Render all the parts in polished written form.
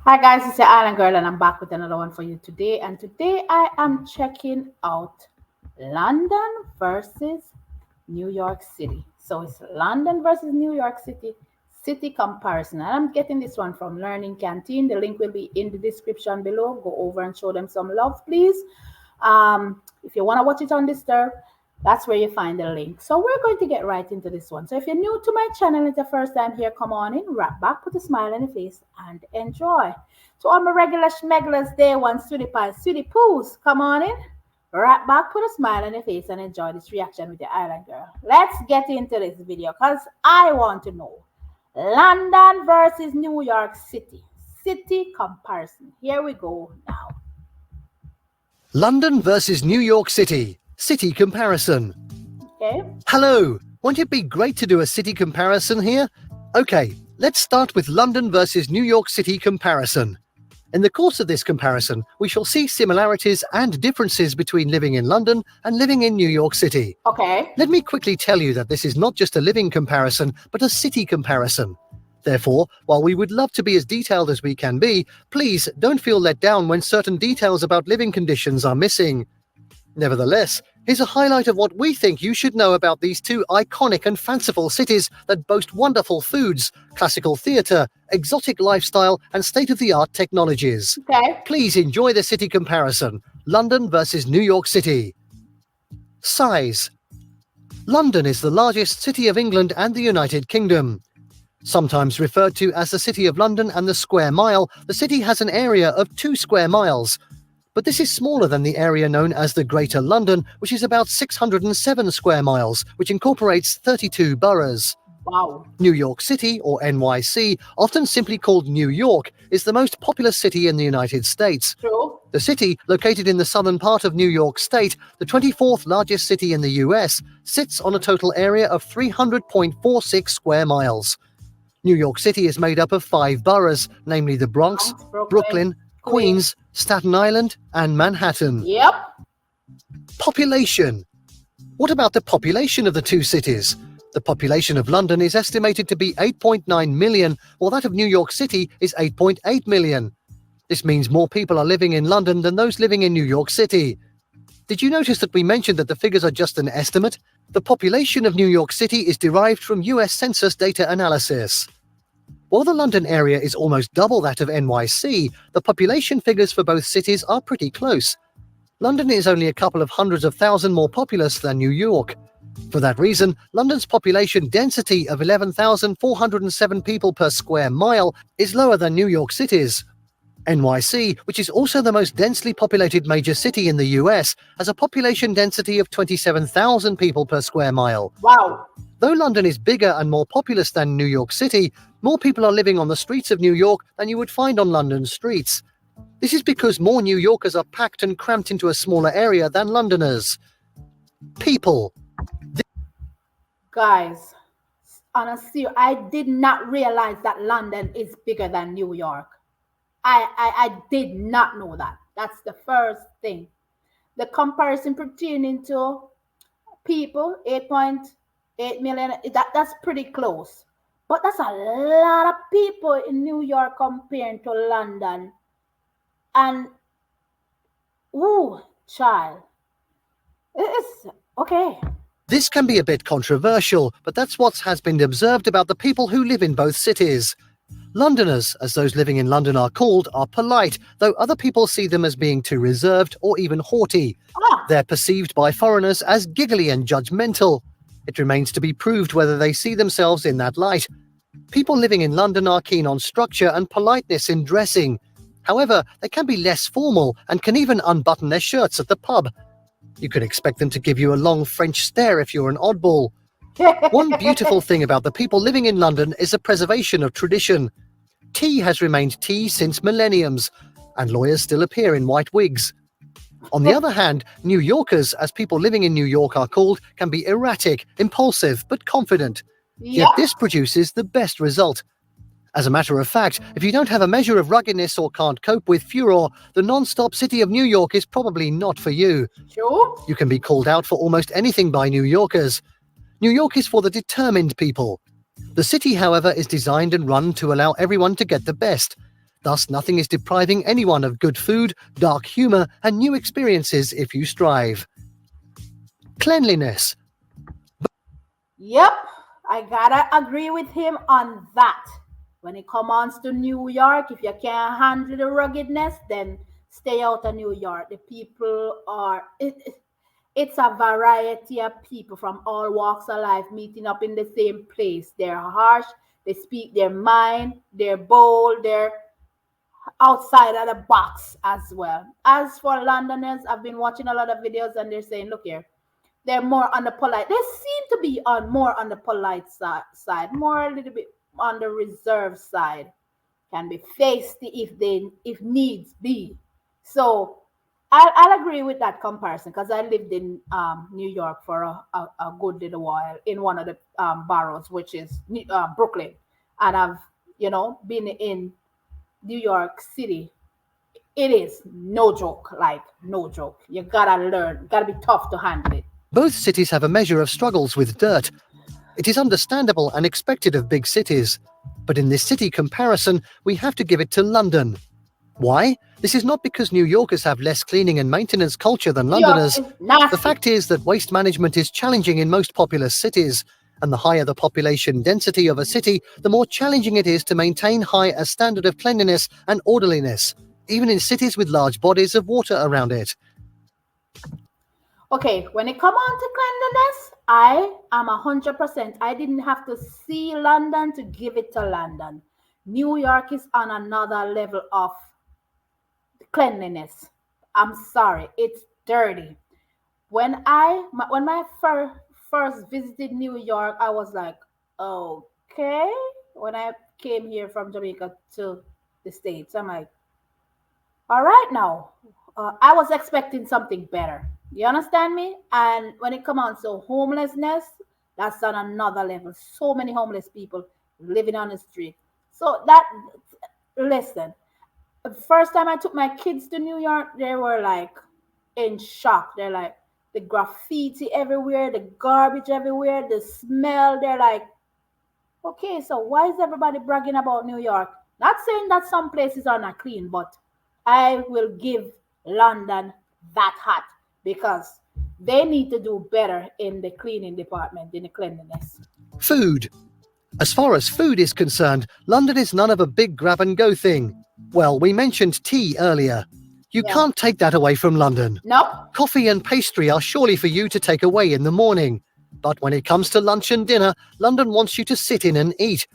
Hi guys, it's your Island Girl and I'm back with another one for you today. And today I am checking out London versus New York City. So it's London versus New York City, city comparison. And I'm getting this one from Learning Canteen. The link will be in the description below. Go over and show them some love, please. If you want to watch it on Disturb, that's where you find the link. So we're going to get right into this one. So if you're new to my channel and it's your first time here, come on in, wrap back, put a smile on your face, and enjoy. To all my regular schmeglers, day one, sweetie pies, sweetie poos, come on in, wrap back, put a smile on your face, and enjoy this reaction with your Island Girl. Let's get into this video because I want to know London versus New York City. City comparison. Here we go now. London versus New York City. City comparison. Okay. Hello. Won't it be great to do a city comparison here? Okay, let's start with London versus New York City comparison. In the course of this comparison, we shall see similarities and differences between living in London and living in New York City. Okay. Let me quickly tell you that this is not just a living comparison, but a city comparison. Therefore, while we would love to be as detailed as we can be, please don't feel let down when certain details about living conditions are missing. Nevertheless, here's a highlight of what we think you should know about these two iconic and fanciful cities that boast wonderful foods, classical theatre, exotic lifestyle, and state-of-the-art technologies. Okay. Please enjoy the city comparison. London versus New York City. Size. London is the largest city of England and the United Kingdom. Sometimes referred to as the City of London and the Square Mile, the city has an area of 2 square miles. But this is smaller than the area known as the Greater London, which is about 607 square miles, which incorporates 32 boroughs. Wow. New York City, or NYC, often simply called New York, is the most populous city in the United States. True. The city, located in the southern part of New York State, the 24th largest city in the US, sits on a total area of 300.46 square miles. New York City is made up of 5 boroughs, namely the Bronx, Brooklyn, Queens, Staten Island, and Manhattan. Yep. Population. What about the population of the two cities? The population of London is estimated to be 8.9 million, while that of New York City is 8.8 million. This means more people are living in London than those living in New York City. Did you notice that we mentioned that the figures are just an estimate? The population of New York City is derived from US Census data analysis. While the London area is almost double that of NYC, the population figures for both cities are pretty close. London is only a couple of hundreds of thousand more populous than New York. For that reason, London's population density of 11,407 people per square mile is lower than New York City's. NYC, which is also the most densely populated major city in the US, has a population density of 27,000 people per square mile. Wow. Though London is bigger and more populous than New York City, more people are living on the streets of New York than you would find on London's streets. This is because more New Yorkers are packed and cramped into a smaller area than Londoners. People. Guys, honestly, I did not realize that London is bigger than New York. I did not know that. That's the first thing. The comparison pertaining to people, 8.8 million, that's pretty close. But that's a lot of people in New York compared to London. And, ooh, child. It's okay. This can be a bit controversial, but that's what has been observed about the people who live in both cities. Londoners, as those living in London are called, are polite, though other people see them as being too reserved or even haughty. They're perceived by foreigners as giggly and judgmental. It remains to be proved whether they see themselves in that light. People living in London are keen on structure and politeness in dressing. However, they can be less formal and can even unbutton their shirts at the pub. You can expect them to give you a long French stare if you're an oddball. One beautiful thing about the people living in London is the preservation of tradition. Tea has remained tea since millenniums, and lawyers still appear in white wigs. On the other hand, New Yorkers, as people living in New York are called, can be erratic, impulsive, but confident. Yet this produces the best result. As a matter of fact, if you don't have a measure of ruggedness or can't cope with furor, the non-stop city of New York is probably not for you. Sure. You can be called out for almost anything by New Yorkers. New York is for the determined people. The city, however, is designed and run to allow everyone to get the best. Thus, nothing is depriving anyone of good food, dark humour, and new experiences if you strive. Cleanliness. Yep, I gotta agree with him on that. When it comes to New York, if you can't handle the ruggedness, then stay out of New York. The people are it's a variety of people from all walks of life meeting up in the same place. They're harsh, they speak their mind, they're bold, they're outside of the box as well. As for Londoners, I've been watching a lot of videos and they're saying, look here, they're more on the polite. They seem to be on more on the polite side, more a little bit on the reserved side. Can be feisty if needs be. So I'll agree with that comparison because I lived in New York for a good little while in one of the boroughs, which is Brooklyn, and I've been in New York City. It is no joke, like no joke. You gotta learn, gotta be tough to handle it. Both cities have a measure of struggles with dirt. It is understandable and expected of big cities. But in this city comparison, we have to give it to London. Why? This is not because New Yorkers have less cleaning and maintenance culture than New York Londoners. is The nasty. fact is that waste management is challenging in most populous cities, and the higher the population density of a city, the more challenging it is to maintain high a standard of cleanliness and orderliness, even in cities with large bodies of water around it. Okay, when it come on to cleanliness, I am 100%. I didn't have to see London to give it to London. New York is on another level of cleanliness. I'm sorry, it's dirty. When my first visited New York, I was like, okay. When I came here from Jamaica to the States, I'm like, all right now. I was expecting something better. You understand me? And when it comes on to homelessness, that's on another level. So many homeless people living on the street. So that listen, the first time I took my kids to New York, they were like in shock. They're like the graffiti everywhere, the garbage everywhere, the smell. They're like, okay, so why is everybody bragging about New York? Not saying that some places are not clean, but I will give London that hat because they need to do better in the cleaning department, in the cleanliness. Food. As far as food is concerned, London is none of a big grab and go thing. Well, we mentioned tea earlier. You Yeah. can't take that away from London. Nope. Coffee and pastry are surely for you to take away in the morning. But when it comes to lunch and dinner, London wants you to sit in and eat.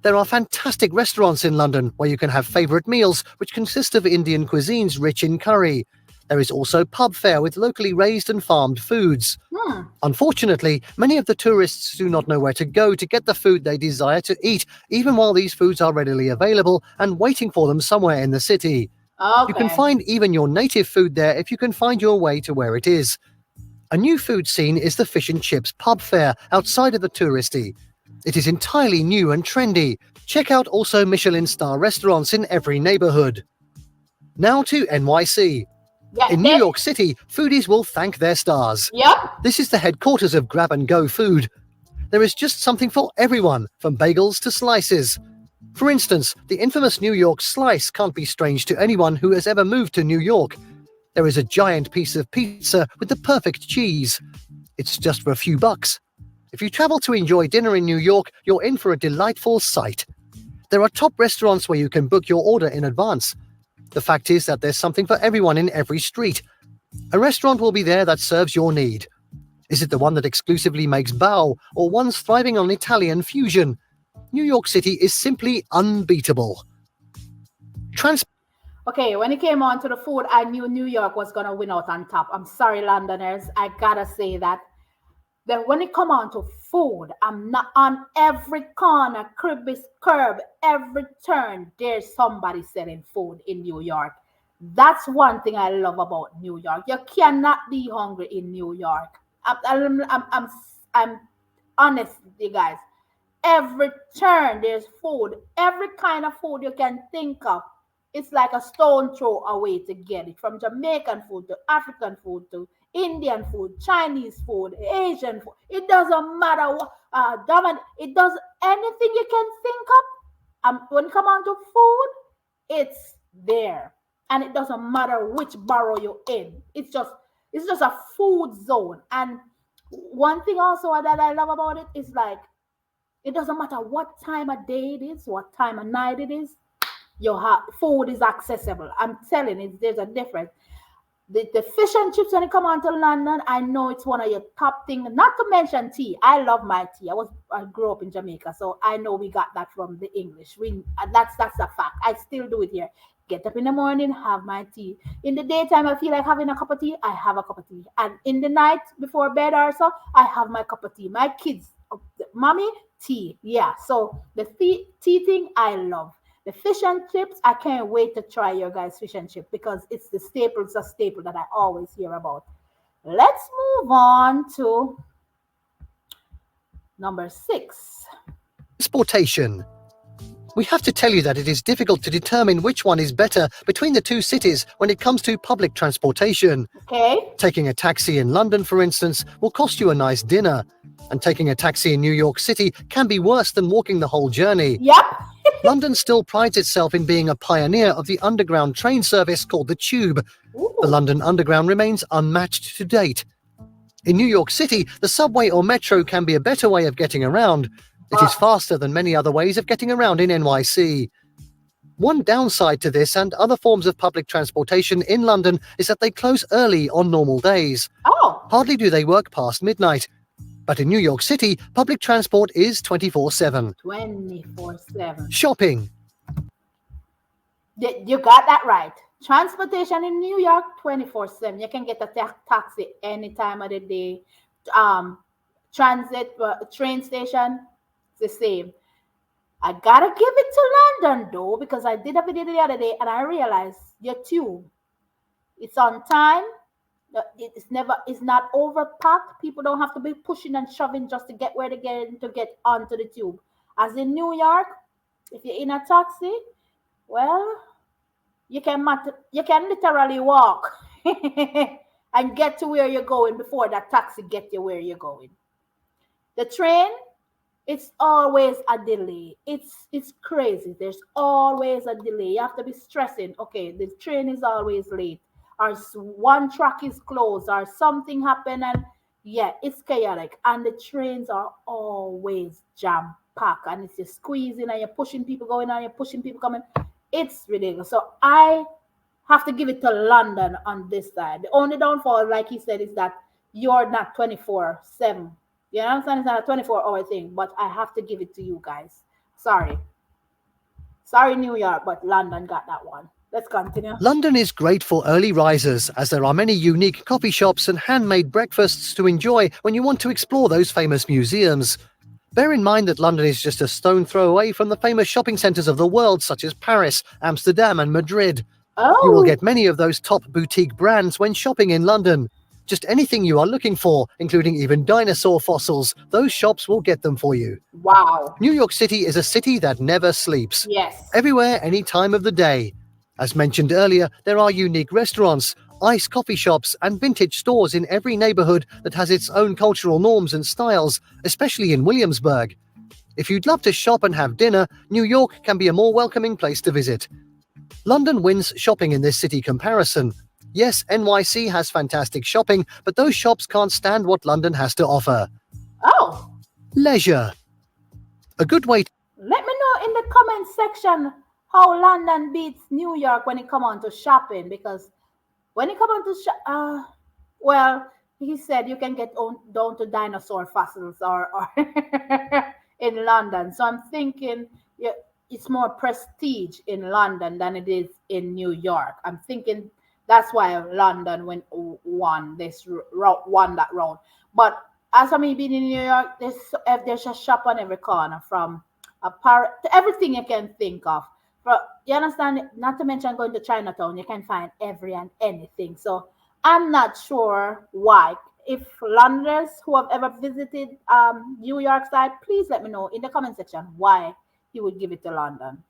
There are fantastic restaurants in London where you can have favourite meals which consist of Indian cuisines rich in curry. There is also pub fare with locally raised and farmed foods. Hmm. Unfortunately, many of the tourists do not know where to go to get the food they desire to eat, even while these foods are readily available and waiting for them somewhere in the city. You can Okay. find even your native food there if you can find your way to where it is. A new food scene is the fish and chips pub fare outside of the touristy. It is entirely new and trendy. Check out also Michelin star restaurants in every neighbourhood. Now to NYC. Yeah. In New York City, foodies will thank their stars. Yep. This is the headquarters of grab and go food. There is just something for everyone, from bagels to slices. For instance, the infamous New York slice can't be strange to anyone who has ever moved to New York. There is a giant piece of pizza with the perfect cheese. It's just for a few bucks. If you travel to enjoy dinner in New York, you're in for a delightful sight. There are top restaurants where you can book your order in advance. The fact is that there's something for everyone in every street. A restaurant will be there that serves your need. Is it the one that exclusively makes bao, or one's thriving on Italian fusion? New York City is simply unbeatable. Okay, when it came on to the food, I knew New York was gonna win out on top. I'm sorry, Londoners. I gotta say that. That when it come on to food, I'm not on every corner, curb, every turn. There's somebody selling food in New York. That's one thing I love about New York. You cannot be hungry in New York. I'm honest with you guys. Every turn there's food. Every kind of food you can think of. It's like a stone throw away to get it. From Jamaican food to African food to Indian food, Chinese food, Asian food. It doesn't matter what, it does anything you can think of. When it comes on to food, it's there. And it doesn't matter which borough you're in. It's just a food zone. And one thing also that I love about it is like it doesn't matter what time of day it is, what time of night it is, your food is accessible. I'm telling you, there's a difference. The fish and chips when it come on to London, I know it's one of your top things. Not to mention tea. I love my tea. I grew up in Jamaica, so I know we got that from the English. That's a fact. I still do it here. Get up in the morning, have my tea. In the daytime, I feel like having a cup of tea. I have a cup of tea, and in the night before bed or so, I have my cup of tea. My kids, mommy, tea. Yeah. So the tea thing, I love. The fish and chips, I can't wait to try your guys' fish and chip because it's the staple, it's a staple that I always hear about. Let's move on to number 6. Transportation. We have to tell you that it is difficult to determine which one is better between the two cities when it comes to public transportation. Okay. Taking a taxi in London, for instance, will cost you a nice dinner. And taking a taxi in New York City can be worse than walking the whole journey. Yep. London still prides itself in being a pioneer of the underground train service called the Tube. Ooh. The London Underground remains unmatched to date. In New York City, the subway or metro can be a better way of getting around. It is faster than many other ways of getting around in NYC. One downside to this and other forms of public transportation in London is that they close early on normal days. Oh. Hardly do they work past midnight. But in New York City, public transport is 24/7. 24/7. Shopping. You got that right. Transportation in New York, 24/7. You can get a taxi any time of the day. Transit, train station, it's the same. I gotta give it to London though, because I did a video the other day and I realized your tube, it's on time. It's not overpacked. People don't have to be pushing and shoving just to get where they get onto the tube. As in New York, if you're in a taxi, well, you can literally walk and get to where you're going before that taxi gets you where you're going. The train, it's always a delay. It's crazy. There's always a delay. You have to be stressing. Okay, the train is always late, or one track is closed, or something happened, and yeah, it's chaotic. And the trains are always jam packed, and it's you're squeezing and you're pushing people going and you're pushing people coming. It's ridiculous. So I have to give it to London on this side. The only downfall, like he said, is that you're not 24/7. You understand? It's not a 24-hour thing, but I have to give it to you guys. Sorry, New York, but London got that one. Let's continue. London is great for early risers, as there are many unique coffee shops and handmade breakfasts to enjoy when you want to explore those famous museums. Bear in mind that London is just a stone throw away from the famous shopping centres of the world, such as Paris, Amsterdam and Madrid. You will get many of those top boutique brands when shopping in London. Just anything you are looking for, including even dinosaur fossils, those shops will get them for you. Wow. New York City is a city that never sleeps. Yes. Everywhere, any time of the day. As mentioned earlier, there are unique restaurants, iced coffee shops, and vintage stores in every neighborhood that has its own cultural norms and styles, especially in Williamsburg. If you'd love to shop and have dinner, New York can be a more welcoming place to visit. London wins shopping in this city comparison. Yes, NYC has fantastic shopping, but those shops can't stand what London has to offer. Oh. Leisure. A good way to Let me know in the comment section how London beats New York when it comes on to shopping, because when it comes on to well, he said you can get down to dinosaur fossils or in London. So I'm thinking it's more prestige in London than it is in New York. I'm thinking that's why London won that round. But as I mean, being in New York, there's a shop on every corner, from apparel to everything you can think of. You understand? Not to mention going to Chinatown, you can find every and anything. So I'm not sure why. If Londoners who have ever visited New York side, please let me know in the comment section why you would give it to London.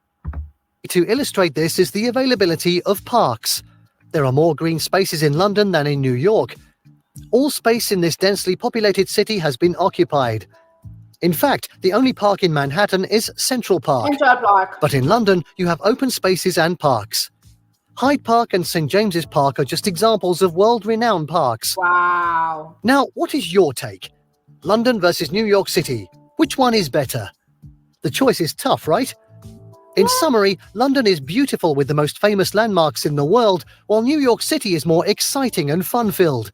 To illustrate this is the availability of parks. There are more green spaces in London than in New York. All space in this densely populated city has been occupied. In fact, the only park in Manhattan is Central Park. Central Park. But in London, you have open spaces and parks. Hyde Park and St James's Park are just examples of world-renowned parks. Wow. Now, what is your take? London versus New York City. Which one is better? The choice is tough, right? In summary, London is beautiful with the most famous landmarks in the world, while New York City is more exciting and fun-filled.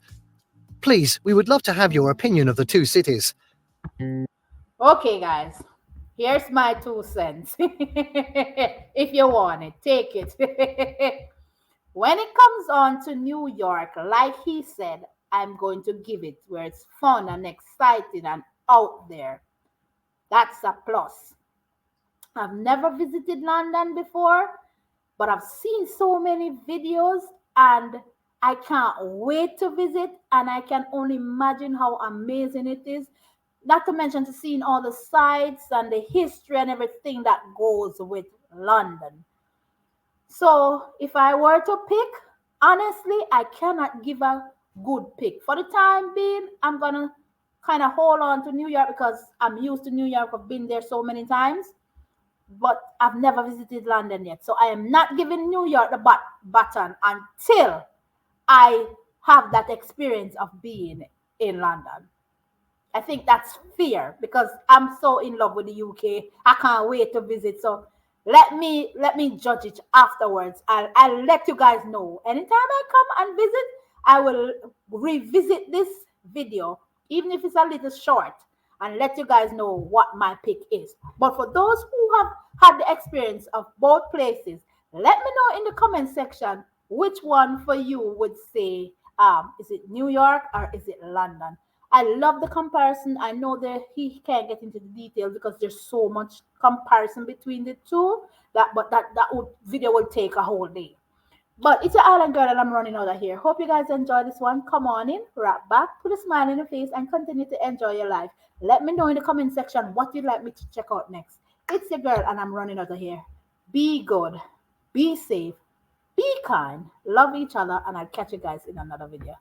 Please, we would love to have your opinion of the two cities. Okay, guys. Here's my 2 cents. If you want it, take it. When it comes on to New York, like he said, I'm going to give it where it's fun and exciting and out there. That's a plus. I've never visited London before, but I've seen so many videos and I can't wait to visit, and I can only imagine how amazing it is. Not to mention to seeing all the sights and the history and everything that goes with London. So if I were to pick, honestly, I cannot give a good pick. For the time being, I'm gonna kind of hold on to New York because I'm used to New York. I've been there so many times, but I've never visited London yet. So I am not giving New York the button until I have that experience of being in London. I think that's fair because I'm so in love with the UK. I can't wait to visit. So let me judge it afterwards. I'll let you guys know. Anytime I come and visit, I will revisit this video, even if it's a little short, and let you guys know what my pick is. But for those who have had the experience of both places, let me know in the comment section which one for you would say, is it New York or is it London? I love the comparison. I know that he can't get into the details because there's so much comparison between the two that video will take a whole day. But it's an island girl and I'm running out of here. Hope you guys enjoy this one. Come on in, wrap back, put a smile on your face, and continue to enjoy your life. Let me know in the comment section what you'd like me to check out next. It's your girl and I'm running out of here. Be good, be safe, be kind, love each other, and I'll catch you guys in another video.